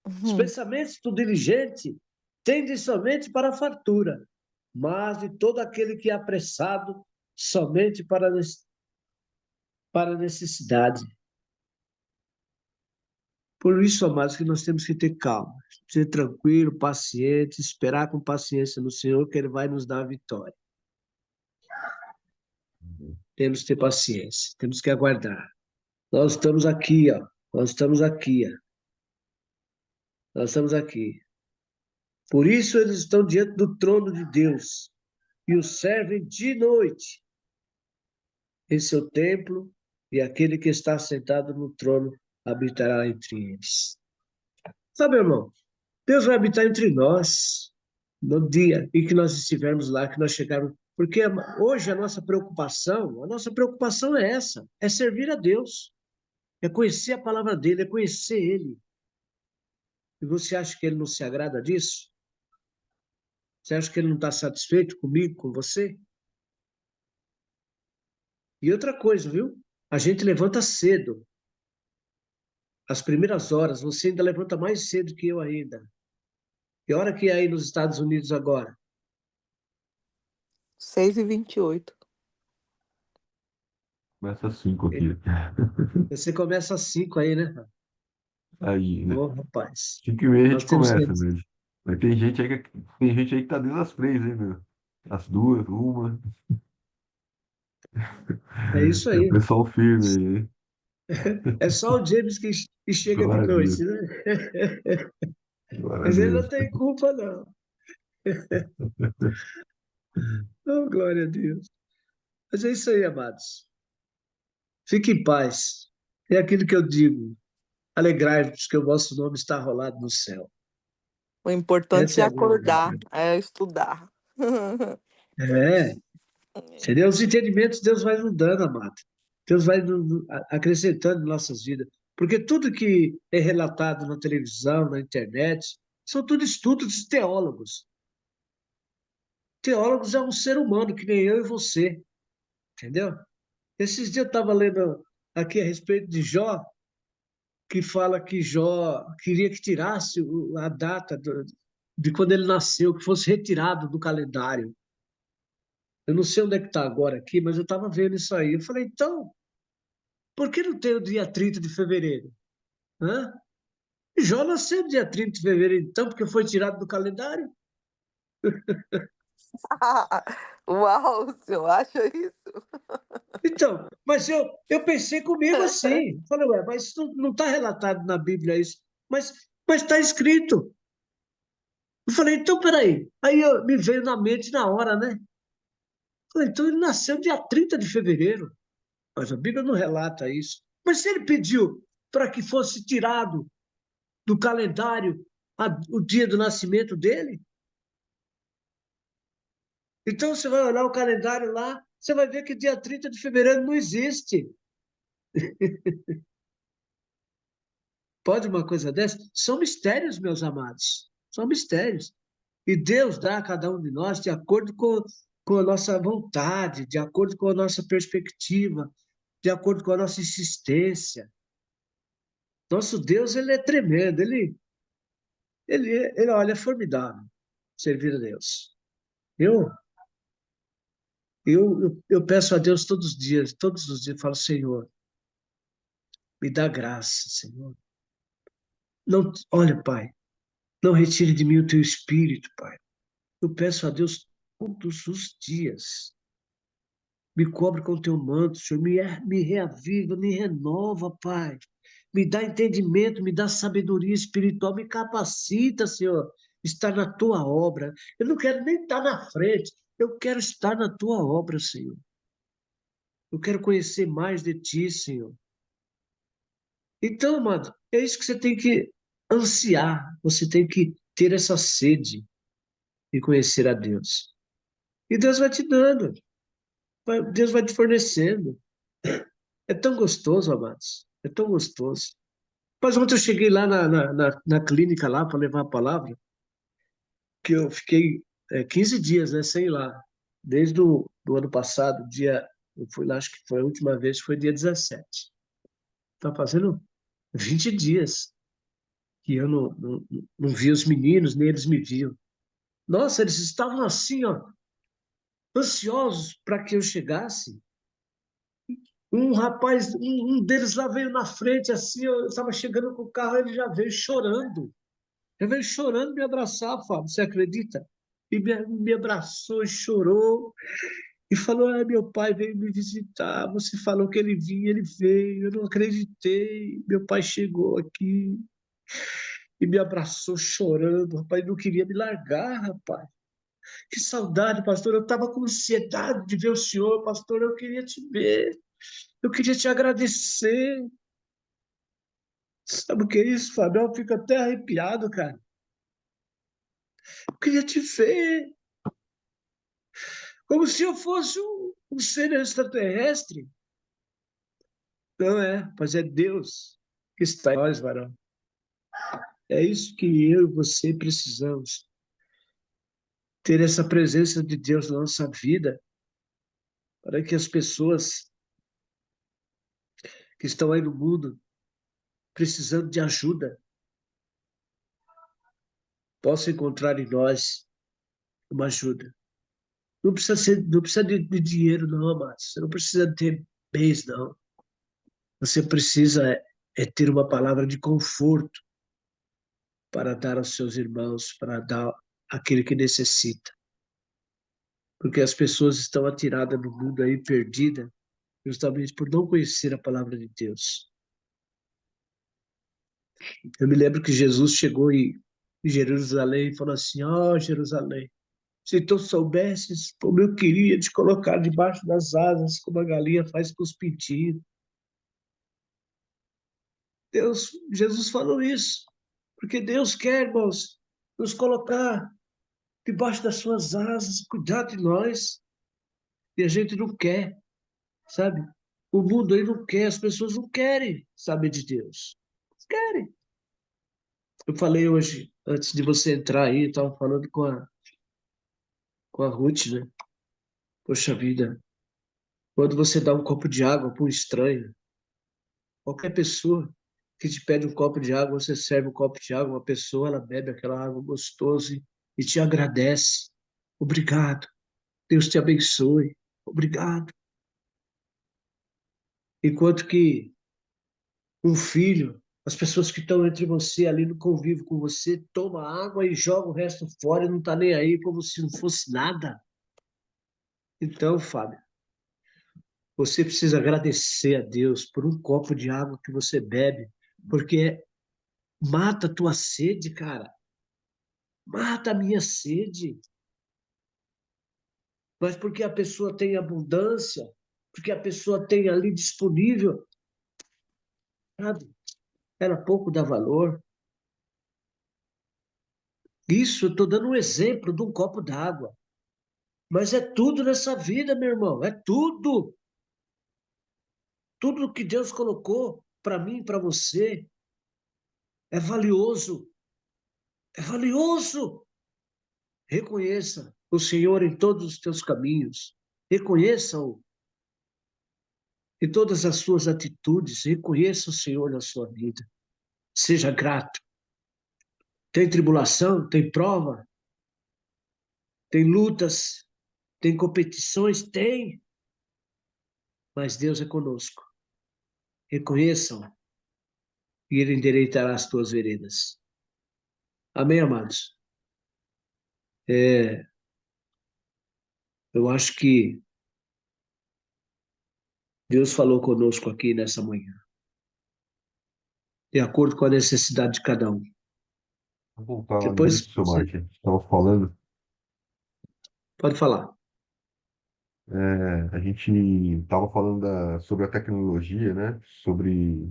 Os Uhum. pensamentos do diligente tendem somente para a fartura, mas de todo aquele que é apressado, somente para a necessidade. Por isso, amados, que nós temos que ter calma, ser tranquilo, paciente, esperar com paciência no Senhor, que Ele vai nos dar a vitória. Temos que ter paciência, temos que aguardar. Nós estamos aqui, ó. Nós estamos aqui, ó. Nós estamos aqui. Por isso eles estão diante do trono de Deus e o servem de noite em seu templo, e aquele que está sentado no trono habitará entre eles. Sabe, irmão, Deus vai habitar entre nós no dia em que nós estivermos lá, que nós chegarmos. Porque hoje a nossa preocupação é essa, é servir a Deus, é conhecer a palavra dele, é conhecer ele. E você acha que ele não se agrada disso? Você acha que ele não está satisfeito comigo, com você? E outra coisa, viu? A gente levanta cedo. As primeiras horas, você ainda levanta mais cedo que eu ainda. Que hora que é aí nos Estados Unidos agora? 6h28. Começa às 5 aqui. Você começa às 5 aí, né? Aí, né? Ô, rapaz. 5h30 a Nós gente temos que... começa, mesmo. Mas tem gente aí que tá desde as 3, hein, meu? As 2, uma. É isso Tem o aí. pessoal firme aí, hein? É só o James que chega Glória a depois, Deus. né? Glória a Mas ele não Deus. tem culpa, não. Oh, glória a Deus. Mas é isso aí, amados. Fique em paz. É aquilo que eu digo. Alegrai-vos que o vosso nome está rolado no céu. O importante Essa é é a grande acordar, verdade. é estudar. É, entendeu? Os entendimentos Deus vai nos dando, amado. Deus vai acrescentando em nossas vidas. Porque tudo que é relatado na televisão, na internet, são tudo estudos de teólogos. Teólogos é um ser humano, que nem eu e você, entendeu? Esses dias eu estava lendo aqui a respeito de Jó, que fala que Jó queria que tirasse a data de quando ele nasceu, que fosse retirado do calendário. Eu não sei onde é que está agora aqui, mas eu estava vendo isso aí. Eu falei, então, por que não tem o dia 30 de fevereiro? Hã? Jó nasceu dia 30 de fevereiro, então, porque foi tirado do calendário? Uau, o senhor acha isso? Então, mas eu pensei comigo assim. Falei, ué, mas não está relatado na Bíblia isso. Mas está escrito. Eu falei, então, peraí. Aí me veio na mente na hora, né? Falei, então ele nasceu dia 30 de fevereiro. Mas a Bíblia não relata isso. Mas se ele pediu para que fosse tirado do calendário o dia do nascimento dele, então você vai olhar o calendário lá, você vai ver que dia 30 de fevereiro não existe. Pode uma coisa dessa? São mistérios, meus amados. São mistérios. E Deus dá a cada um de nós de acordo com a nossa vontade, de acordo com a nossa perspectiva, de acordo com a nossa insistência. Nosso Deus, ele é tremendo, ele olha, é formidável servir a Deus. Eu, eu peço a Deus todos os dias, falo, Senhor, me dá graça, Senhor. Não, olha, Pai, não retire de mim o teu espírito, Pai. Eu peço a Deus todos os dias. Me cobre com o teu manto, Senhor. Me reaviva, me renova, Pai. Me dá entendimento, me dá sabedoria espiritual, me capacita, Senhor, estar na tua obra. Eu não quero nem estar na frente, eu quero estar na tua obra, Senhor. Eu quero conhecer mais de ti, Senhor. Então, amado, é isso que você tem que ansiar, você tem que ter essa sede de conhecer a Deus. E Deus vai te dando, Deus vai te fornecendo. É tão gostoso, amados, é tão gostoso. Mas ontem eu cheguei lá na clínica lá para levar a palavra, que eu fiquei 15 dias, né, sem ir lá. Desde o do ano passado, eu fui lá, acho que foi a última vez, foi dia 17. Tá fazendo 20 dias que eu não vi os meninos, nem eles me viam. Nossa, eles estavam assim, ó, ansiosos para que eu chegasse. Um rapaz, um deles lá veio na frente, assim, eu estava chegando com o carro, ele já veio chorando. Já veio chorando me abraçar, Fábio, você acredita? E me abraçou, chorou, e falou: ah, meu pai veio me visitar. Você falou que ele vinha, ele veio. Eu não acreditei. Meu pai chegou aqui e me abraçou chorando. Rapaz, não queria me largar, rapaz. Que saudade, pastor. Eu estava com ansiedade de ver o senhor, pastor. Eu queria te ver. Eu queria te agradecer. Sabe o que é isso, Fábio? Eu fico até arrepiado, cara. Eu queria te ver. Como se eu fosse um ser extraterrestre. Não é, mas é Deus que está em nós, varão. É isso que eu e você precisamos. Ter essa presença de Deus na nossa vida, para que as pessoas que estão aí no mundo precisando de ajuda, possa encontrar em nós uma ajuda. Não precisa de dinheiro, não, amados. Você não precisa ter bens, não. Você precisa ter uma palavra de conforto para dar aos seus irmãos, para dar àquele que necessita. Porque as pessoas estão atiradas no mundo aí, perdidas, justamente por não conhecer a palavra de Deus. Eu me lembro que Jesus chegou em Jerusalém e falou assim: ó, Jerusalém, se tu soubesses como eu queria te colocar debaixo das asas, como a galinha faz com os pintinhos. Jesus falou isso, porque Deus quer, irmãos, nos colocar debaixo das suas asas, cuidar de nós, e a gente não quer, sabe? O mundo aí não quer, as pessoas não querem saber de Deus. Não querem. Eu falei hoje, antes de você entrar aí, eu estava falando com a Ruth, né? Poxa vida, quando você dá um copo de água para um estranho, qualquer pessoa que te pede um copo de água, você serve um copo de água, uma pessoa, ela bebe aquela água gostosa e te agradece. Obrigado. Deus te abençoe. Obrigado. Enquanto que um filho, as pessoas que estão entre você ali no convívio com você, toma água e joga o resto fora e não está nem aí como se não fosse nada. Então, Fábio, você precisa agradecer a Deus por um copo de água que você bebe, porque mata a tua sede, cara. Mata a minha sede. Mas porque a pessoa tem abundância, porque a pessoa tem ali disponível, sabe? Ela pouco dá valor. Isso, eu estou dando um exemplo de um copo d'água. Mas é tudo nessa vida, meu irmão. É tudo. Tudo que Deus colocou para mim, para você, é valioso. É valioso. Reconheça o Senhor em todos os teus caminhos. Reconheça-o em todas as suas atitudes. Reconheça o Senhor na sua vida. Seja grato. Tem tribulação, tem prova, tem lutas, tem competições, tem. Mas Deus é conosco. Reconheçam e Ele endireitará as tuas veredas. Amém, amados? Eu acho que Deus falou conosco aqui nessa manhã, de acordo com a necessidade de cada um. Vou voltar lá no Depois início, seu você Martin. Estava falando, pode falar. a gente estava falando sobre a tecnologia, né? Sobre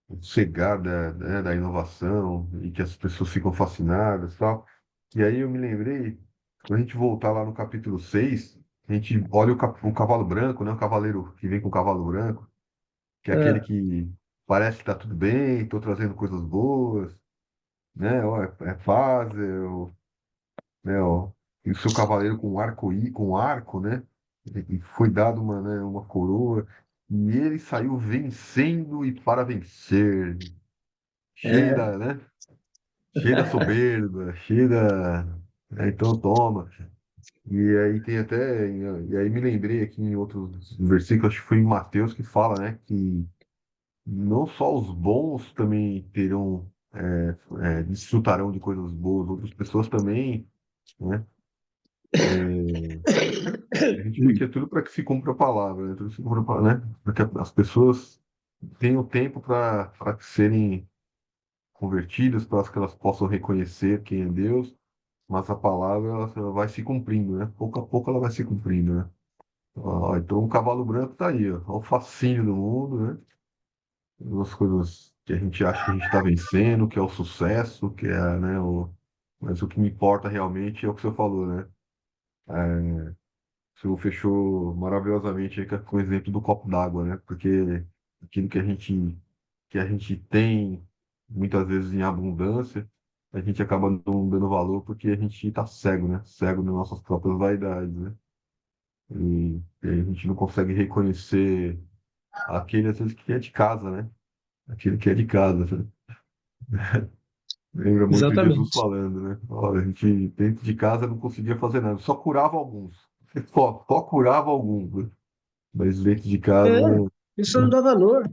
o cegar da inovação e que as pessoas ficam fascinadas e tal. E aí eu me lembrei, quando a gente voltar lá no capítulo 6 a gente olha o cavalo branco, né? O cavaleiro que vem com o cavalo branco, que é aquele Ah, que parece que tá tudo bem, estou trazendo coisas boas, né? Ó, é paz, né? Ó, e o seu cavaleiro com arco, né? E foi dado uma coroa, e ele saiu vencendo e para vencer, cheio é. da, né? Cheio da soberba, cheio da. Então toma. E aí tem até. E aí me lembrei aqui em outros versículos, acho que foi em Mateus que fala, né? Que não só os bons também terão, desfrutarão de coisas boas, outras pessoas também, né? A gente vê que é tudo para que se cumpra a palavra, né? Tudo se cumpra a palavra, né? Para que as pessoas tenham tempo para serem convertidas, para que elas possam reconhecer quem é Deus, mas a palavra ela vai se cumprindo, né? Pouco a pouco ela vai se cumprindo, né? Ó, então o cavalo branco tá aí, ó, ó o fascínio do mundo, né? As coisas que a gente acha que a gente está vencendo, que é o sucesso, que é, né, mas o que me importa realmente é o que você falou, né? O senhor fechou maravilhosamente aí com o exemplo do copo d'água, né? Porque aquilo que a gente tem muitas vezes em abundância, a gente acaba não dando valor porque a gente está cego, né? Cego nas nossas próprias vaidades, né? E a gente não consegue reconhecer aquele, às vezes, que é de casa, né? Aquele que é de casa, né? Lembra muito Jesus Exatamente. falando, né? Ó, a gente dentro de casa não conseguia fazer nada, só curava alguns. Só curava alguns, né? Mas dentro de casa. É, isso não dá valor.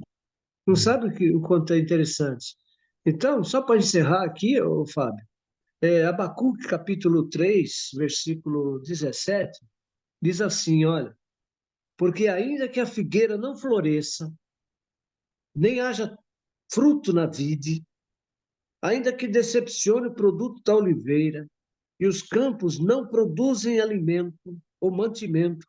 Não Né? sabe o quanto é interessante. Então, só para encerrar aqui, ô Fábio, Abacuque capítulo 3, versículo 17, diz assim, olha, porque ainda que a figueira não floresça, nem haja fruto na vide, ainda que decepcione o produto da oliveira, e os campos não produzem alimento ou mantimento,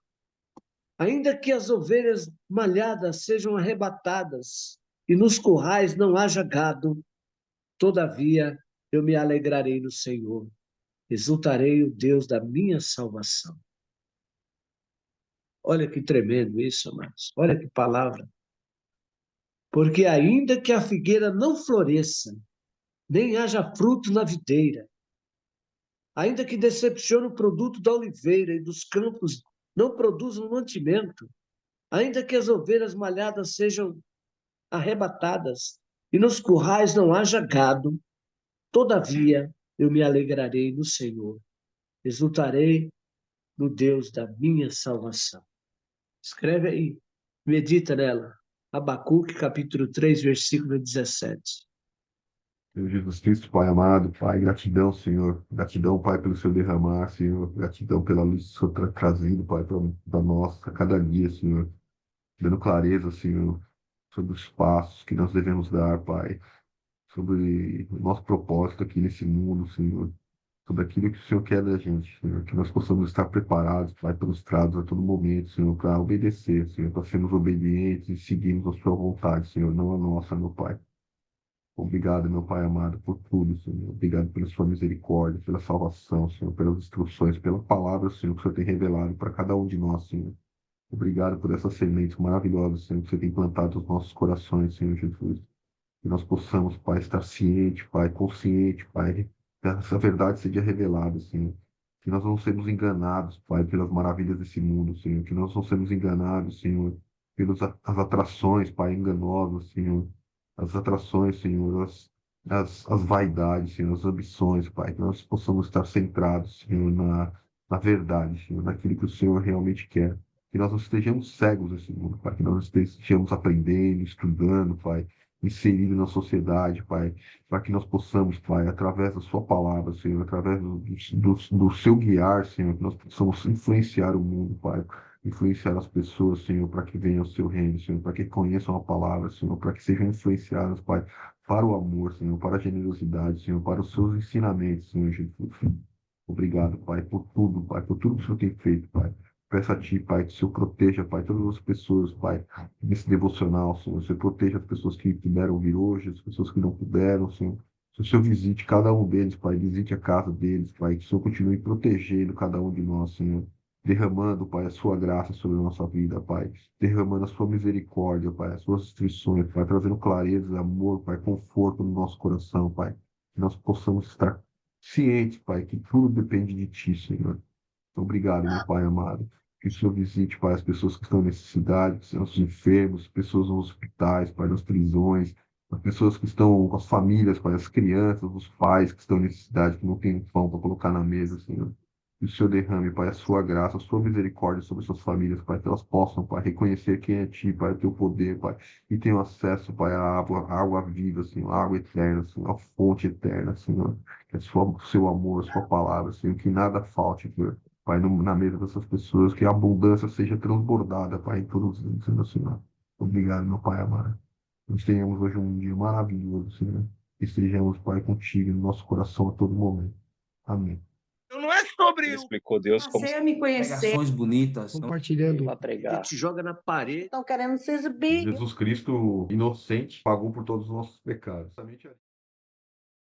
ainda que as ovelhas malhadas sejam arrebatadas, e nos currais não haja gado, todavia eu me alegrarei no Senhor, exultarei o Deus da minha salvação. Olha que tremendo isso, amados. Olha que palavra. Porque ainda que a figueira não floresça, nem haja fruto na videira, ainda que decepcione o produto da oliveira e dos campos não produzam mantimento, ainda que as ovelhas malhadas sejam arrebatadas e nos currais não haja gado, todavia eu me alegrarei no Senhor, exultarei no Deus da minha salvação. Escreve aí, medita nela. Abacuque, capítulo 3, versículo 17. Senhor Jesus Cristo, Pai amado, Pai, gratidão, Senhor. Gratidão, Pai, pelo seu derramar, Senhor. Gratidão pela luz que o Senhor trazido, Pai, para nós, a cada dia, Senhor. Dando clareza, Senhor, sobre os passos que nós devemos dar, Pai. Sobre o nosso propósito aqui nesse mundo, Senhor. Sobre aquilo que o Senhor quer da gente, Senhor. Que nós possamos estar preparados, Pai, prostrados a todo momento, Senhor, para obedecer, Senhor, para sermos obedientes e seguirmos a sua vontade, Senhor, não a nossa, meu Pai. Obrigado, meu Pai amado, por tudo, Senhor. Obrigado pela sua misericórdia, pela salvação, Senhor, pelas instruções, pela palavra, Senhor, que o Senhor tem revelado para cada um de nós, Senhor. Obrigado por essas sementes maravilhosas, Senhor, que você tem plantado nos nossos corações, Senhor Jesus. Que nós possamos, Pai, estar ciente, Pai, consciente, Pai, que essa verdade seja revelada, Senhor. Que nós não sejamos enganados, Pai, pelas maravilhas desse mundo, Senhor. Que nós não sejamos enganados, Senhor, pelas as atrações, Pai, enganosas, Senhor. As atrações, Senhor, as vaidades, Senhor, as ambições, Pai. Que nós possamos estar centrados, Senhor, na verdade, Senhor, naquilo que o Senhor realmente quer. Que nós não estejamos cegos nesse mundo, Pai. Que nós estejamos aprendendo, estudando, Pai, inserido na sociedade, Pai, para que nós possamos, Pai, através da Sua palavra, Senhor, através do Seu guiar, Senhor, que nós possamos influenciar o mundo, Pai, influenciar as pessoas, Senhor, para que venham ao Seu reino, Senhor, para que conheçam a palavra, Senhor, para que sejam influenciadas, Pai, para o amor, Senhor, para a generosidade, Senhor, para os Seus ensinamentos, Senhor Jesus. Obrigado, Pai, por tudo que o Senhor tem feito, Pai. Peço a Ti, Pai, que o Senhor proteja, Pai, todas as pessoas, Pai, nesse devocional, Senhor. Você proteja as pessoas que puderam ouvir hoje, as pessoas que não puderam, Senhor. Que o Senhor visite cada um deles, Pai, visite a casa deles, Pai. Que o Senhor continue protegendo cada um de nós, Senhor. Derramando, Pai, a Sua graça sobre a nossa vida, Pai. Derramando a Sua misericórdia, Pai, as Suas instruções, Pai. Trazendo clareza, amor, Pai, conforto no nosso coração, Pai. Que nós possamos estar cientes, Pai, que tudo depende de Ti, Senhor. Obrigado, meu Pai amado. Que o Senhor visite, Pai, as pessoas que estão em necessidade, que são os enfermos, pessoas nos hospitais, Pai, nas prisões, as pessoas que estão com as famílias, Pai, as crianças, os pais que estão em necessidade, que não têm pão para colocar na mesa, Senhor. Que o Senhor derrame, Pai, a sua graça, a sua misericórdia sobre suas famílias, Pai, que elas possam, Pai, reconhecer quem é Ti, Pai, o Teu poder, Pai, e tenham acesso, Pai, à água viva, Senhor, à água eterna, Senhor, à fonte eterna, Senhor. Que o Seu amor, a Sua palavra, Senhor, que nada falte, Senhor. Pai, na mesa dessas pessoas, que a abundância seja transbordada, Pai, em todos os anos, Senhor. Obrigado, meu Pai amado. Nós tenhamos hoje um dia maravilhoso, Senhor. Que estejamos, Pai, contigo no nosso coração a todo momento. Amém. Não é sobre Ele explicou Deus como Passei a me conhecer. Pregações bonitas. Compartilhando. para A pregar. gente joga na parede. Estão querendo se exibir. Jesus Cristo, inocente, pagou por todos os nossos pecados.